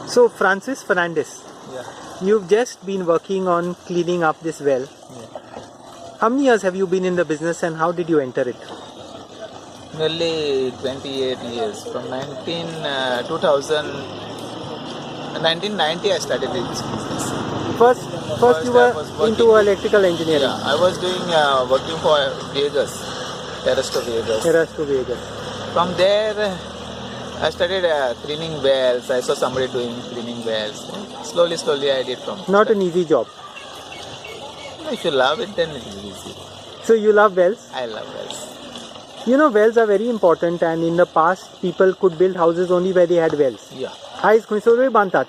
So Francis Fernandes, Yeah. you've just been working on cleaning up this well. Yeah. How many years have you been in the business and how did you enter it? Nearly 28 years. From 1990 I started this business. First you I were was working into with- electrical engineering. Yeah, I was doing working for Vegas, Arrais Vegas. Arrais Vaddo. From there, I started cleaning wells. I saw somebody doing cleaning wells. Slowly I did from. Not an easy job. If you love it, then it is easy. So you love wells? I love wells. You know, wells are very important, and in the past people could build houses only where they had wells. Yeah.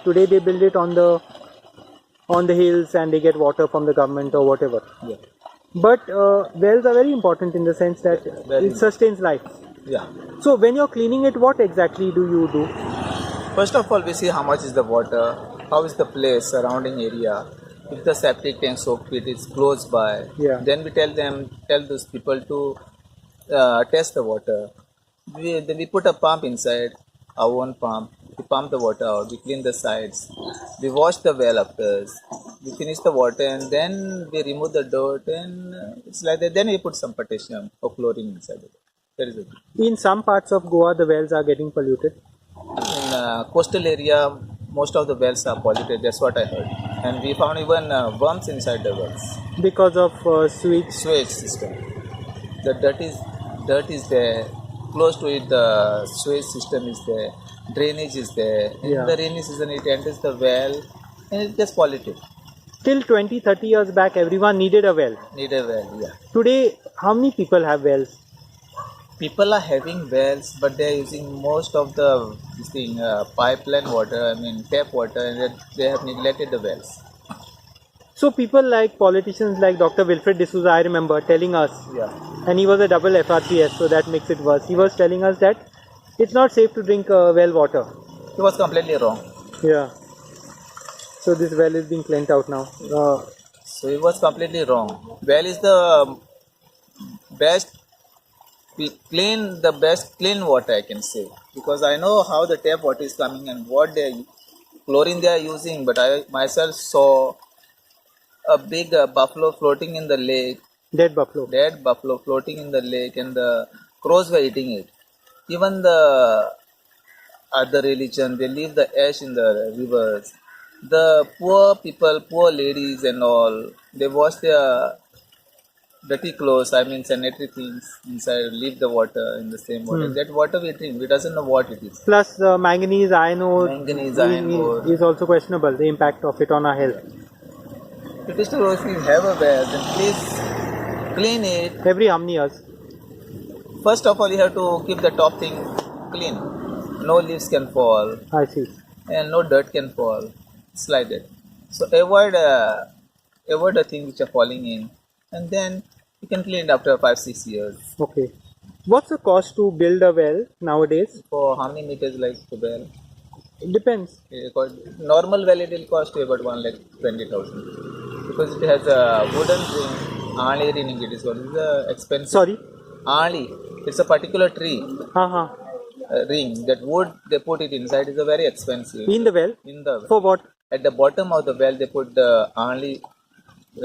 Today they build it on the hills and they get water from the government or whatever. Yeah. But wells are very important in the sense that Very it sustains life. Yeah. So when you're cleaning it, what exactly do you do? First of all, we see how much is the water, how is the place, surrounding area. If the septic tank soak pit is close by, Yeah. then we tell those people to test the water. Then we put a pump inside, our own pump. We pump the water out, we clean the sides, we wash the well after, we finish the water and then we remove the dirt and it's like that. Then we put some potassium or chlorine inside it. That is it. In some parts of Goa, the wells are getting polluted. In coastal area, most of the wells are polluted. That's what I heard. And we found even worms inside the wells. Because of sewage. Sewage system. The dirt is there. Close to it, the sewage system is there. Drainage is there. Yeah. In the rainy season, it enters the well and it gets polluted. Till 20-30 years back, everyone needed a well. Need a well, yeah. Today, how many people have wells? People are having wells, but they are using most of the pipeline water, tap water, and they have neglected the wells. So people like politicians like Dr. Wilfred D'Souza, I remember telling us, Yeah. and he was a double FRPS, so that makes it worse. He was telling us that it's not safe to drink well water. It was completely wrong. Yeah. So this well is being cleaned out now. So it was completely wrong. Well is the best clean water, I can say, because I know how the tap water is coming and what chlorine they are using. But I myself saw a big buffalo floating in the lake, Dead buffalo. dead buffalo floating in the lake, and the crows were eating it. Even the other religion, they leave the ash in the rivers. The poor people, poor ladies and all, they wash their dirty clothes, sanitary things inside, leave the water in the same water. That water we drink, we doesn't know what it is. Plus manganese, iron ore is also questionable, the impact of it on our health. If you have a well, then please clean it. Every how many years? First of all, you have to keep the top thing clean. No leaves can fall I see. and no dirt can fall. It's like that. So avoid the things which are falling in, and then you can clean it after 5-6 years. Okay. What's the cost to build a well nowadays? For how many meters like the well? It depends. Normal well it will cost you about 1,20,000 because it has a wooden ring. Arrais ring it is called. It's expensive. Sorry? Arrais. It's a particular tree. Ring. That wood they put it inside is a very expensive. In the well? In the For what? At the bottom of the well they put the Arrais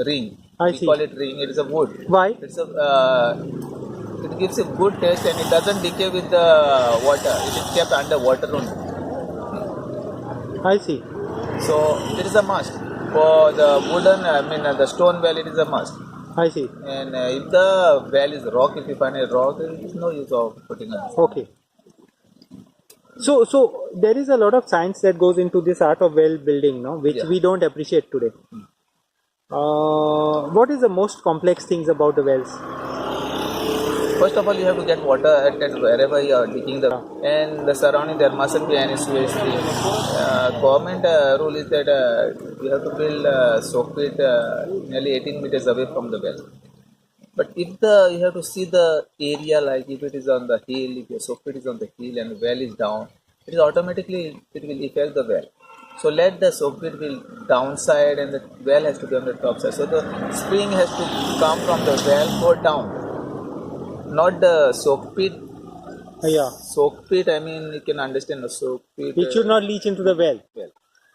ring. I We see. call it ring. It is a wood. Why? It's it gives a good taste and it doesn't decay with the water. It is kept under water only. I see. So it is a must. For the wooden, the stone well, it is a must. I see. And if the well is rock, if you find a rock, there is no use of putting it. Okay. So there is a lot of science that goes into this art of well building, no, which Yeah. we don't appreciate today. What is the most complex things about the wells? First of all, you have to get water at wherever you are digging and the surrounding. There mustn't be any sewage stream. Government rule is that you have to build a soak pit nearly 18 meters away from the well. But if you have to see the area, like if it is on the hill, if your soak pit is on the hill and the well is down, it is automatically it will affect the well. So let the soak pit be downside and the well has to be on the top side. So the spring has to come from the well go down. Not the soak pit. Yeah. Soak pit, you can understand the soak pit. It should not leach into the well.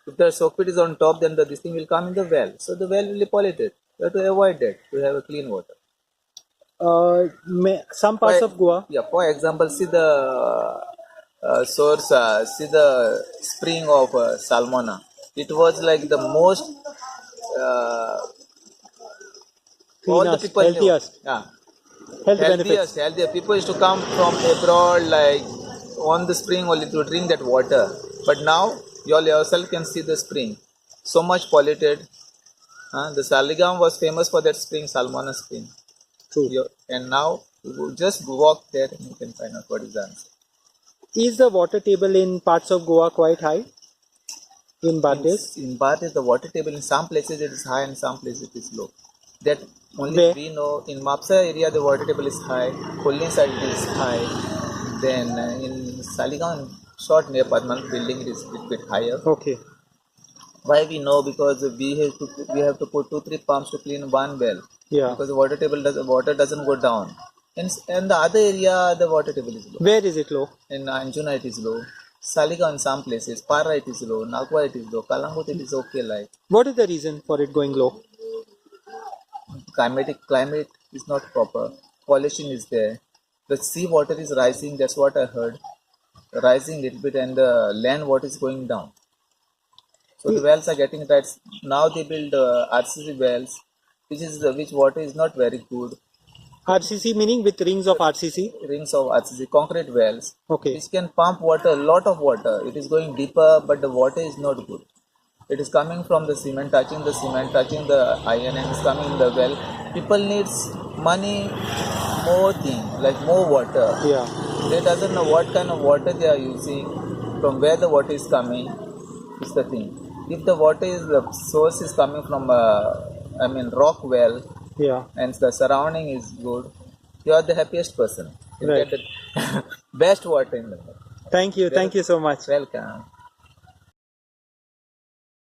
If the soak pit is on top, then this thing will come in the well. So the well will be polluted. You have to avoid that to have a clean water. Some parts of Goa. Yeah, for example, see the source, see the spring of Salmona. It was like the most uh, all the Cleanest, people healthiest, knew. Yeah, health benefits. healthier. People used to come from abroad, like on the spring only to drink that water. But now you all yourself can see the spring, so much polluted. The Saligam was famous for that spring, Salmona spring. True. And now you just walk there and you can find out what is the answer. Is the water table in parts of Goa quite high? In Bades? In Bades, the water table in some places it is high and some places it is low. That only Where? we know. In Mapsa area the water table is high, Kolni side it is high. Then in Saligam, short near Padman building it is a little bit higher. Okay. Why we know? Because we have to put 2-3 pumps to clean one well. Yeah. Because the water doesn't go down. In the other area the water table is low. Where is it low? In Anjuna it is low. Saliga in some places, Para it is low, Nagoa it is low, Kalangut it is okay like. What is the reason for it going low? Climate is not proper. Pollution is there. The sea water is rising, that's what I heard. Rising a little bit and the land water is going down. So the wells are getting tight. Now they build RCC wells, which water is not very good. RCC meaning with rings of RCC? Rings of RCC, concrete wells. Okay. Which can pump water, a lot of water. It is going deeper, but the water is not good. It is coming from the cement, touching the iron, and it's coming in the well. People needs money, more thing, like more water. Yeah. They doesn't know what kind of water they are using, from where the water is coming. Is the thing. If the source is coming from rock well, Yeah. and the surrounding is good, you are the happiest person. You Right. get the best water in the world. Thank you so much. Welcome.